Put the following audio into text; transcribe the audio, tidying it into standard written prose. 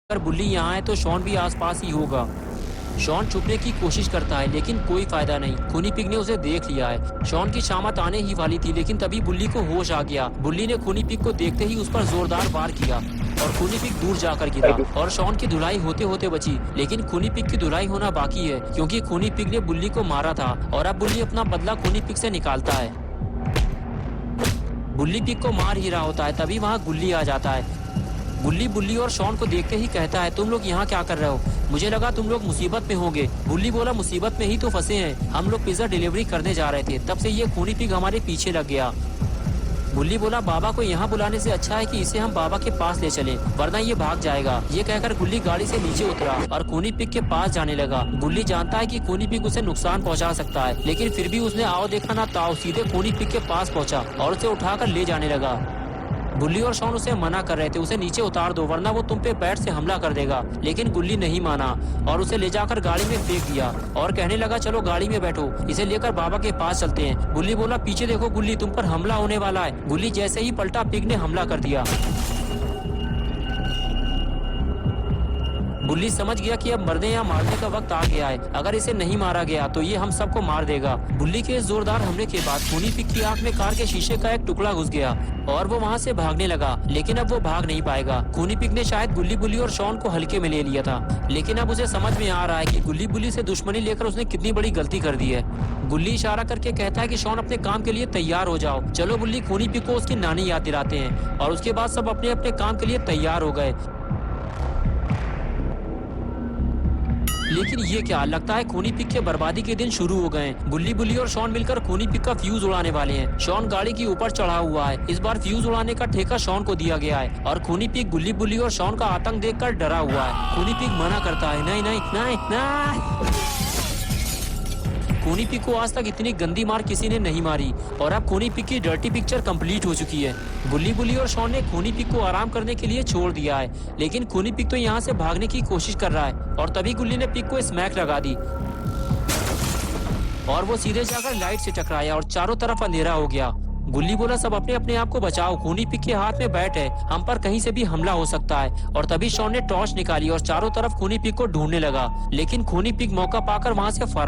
अगर बुल्ली यहाँ है तो शॉन भी आसपास ही होगा। शॉन छुपने की कोशिश करता है लेकिन कोई फायदा नहीं। खूनी पिग ने उसे देख लिया है। शॉन की शामत आने ही वाली थी लेकिन तभी बुल्ली को होश आ गया। बुल्ली ने खूनी पिग को देखते ही उस पर जोरदार वार किया और खूनी पिग दूर जाकर गिरा और शॉन की धुलाई होते होते बची। लेकिन खूनी पिग की धुलाई होना बाकी है क्योंकि खूनी पिग ने बुल्ली को मारा था और अब बुल्ली अपना बदला खूनी पिग से निकालता है। बुल्ली पिग को मार ही रहा होता है तभी वहाँ गुल्ली आ जाता है। बुल्ली और शॉन को देखते ही कहता है, तुम लोग यहाँ क्या कर रहे हो? मुझे लगा तुम लोग मुसीबत में होंगे। बुल्ली बोला, मुसीबत में ही तो फंसे हैं। हम लोग पिज्जा डिलीवरी करने जा रहे थे, तब से ये खूनी पिग हमारे पीछे लग गया। बुल्ली बोला, बाबा को यहाँ बुलाने से अच्छा है कि इसे हम बाबा के पास ले चलें, वरना ये भाग जाएगा। ये कहकर गुल्ली गाड़ी से नीचे उतरा और खूनी पिग के पास जाने लगा। गुल्ली जानता है कि खूनी पिग उसे नुकसान पहुँचा सकता है, लेकिन फिर भी उसने आओ देखा ना ताओ सीधे खूनी पिग के पास पहुँचा और उसे उठाकर ले जाने लगा। बुल्ली और शॉन उसे मना कर रहे थे, उसे नीचे उतार दो वरना वो तुम पे बैट से हमला कर देगा। लेकिन गुल्ली नहीं माना और उसे ले जाकर गाड़ी में फेंक दिया और कहने लगा, चलो गाड़ी में बैठो, इसे लेकर बाबा के पास चलते हैं। बुल्ली बोला, पीछे देखो गुल्ली, तुम पर हमला होने वाला है। गुल्ली जैसे ही पलटा, पिग ने हमला कर दिया। बुल्ली समझ गया कि अब मरने या मारने का वक्त आ गया है। अगर इसे नहीं मारा गया तो ये हम सबको मार देगा। बुल्ली के इस जोरदार हमले के बाद खूनी पिग की आंख में कार के शीशे का एक टुकड़ा घुस गया और वो वहाँ से भागने लगा, लेकिन अब वो भाग नहीं पाएगा। खूनी पिग ने शायद बुल्ली और शॉन को हल्के में ले लिया था, लेकिन अब उसे समझ में आ रहा है कि बुल्ली से दुश्मनी लेकर उसने कितनी बड़ी गलती कर दी है। बुल्ली इशारा करके कहता है कि शॉन अपने काम के लिए तैयार हो जाओ। चलो बुल्ली खूनी पिग को उसकी नानी याद दिलाते हैं और उसके बाद सब अपने अपने काम के लिए तैयार हो गए। लेकिन ये क्या, लगता है खूनी पिग के बर्बादी के दिन शुरू हो गए। बुल्ली और शॉन मिलकर खूनी पिग का फ्यूज उड़ाने वाले हैं। शॉन गाड़ी के ऊपर चढ़ा हुआ है। इस बार फ्यूज उड़ाने का ठेका शॉन को दिया गया है और खूनी पिग बुल्ली और शॉन का आतंक देखकर डरा हुआ है। खूनी पिग मना करता है, नहीं नहीं नहीं नहीं। खूनी पिग को आज तक इतनी गंदी मार किसी ने नहीं मारी और अब खूनी पिग की डर्टी पिक्चर कंप्लीट हो चुकी है। बुल्ली और शॉन ने खूनी पिग को आराम करने के लिए छोड़ दिया है, लेकिन खूनी पिग तो यहाँ से भागने की कोशिश कर रहा है और तभी गुल्ली ने पिग को स्मैक लगा दी और वो सीधे जाकर लाइट से टकराया और चारों तरफ अंधेरा हो गया। गुल्ली बोला, सब अपने अपने आप को बचाओ, खूनी पिग के हाथ में बैट है, हम पर कहीं से भी हमला हो सकता है। और तभी शॉन ने टॉर्च निकाली और चारों तरफ खूनी पिग को ढूंढने लगा, लेकिन खूनी पिग मौका पाकर वहाँ से फरार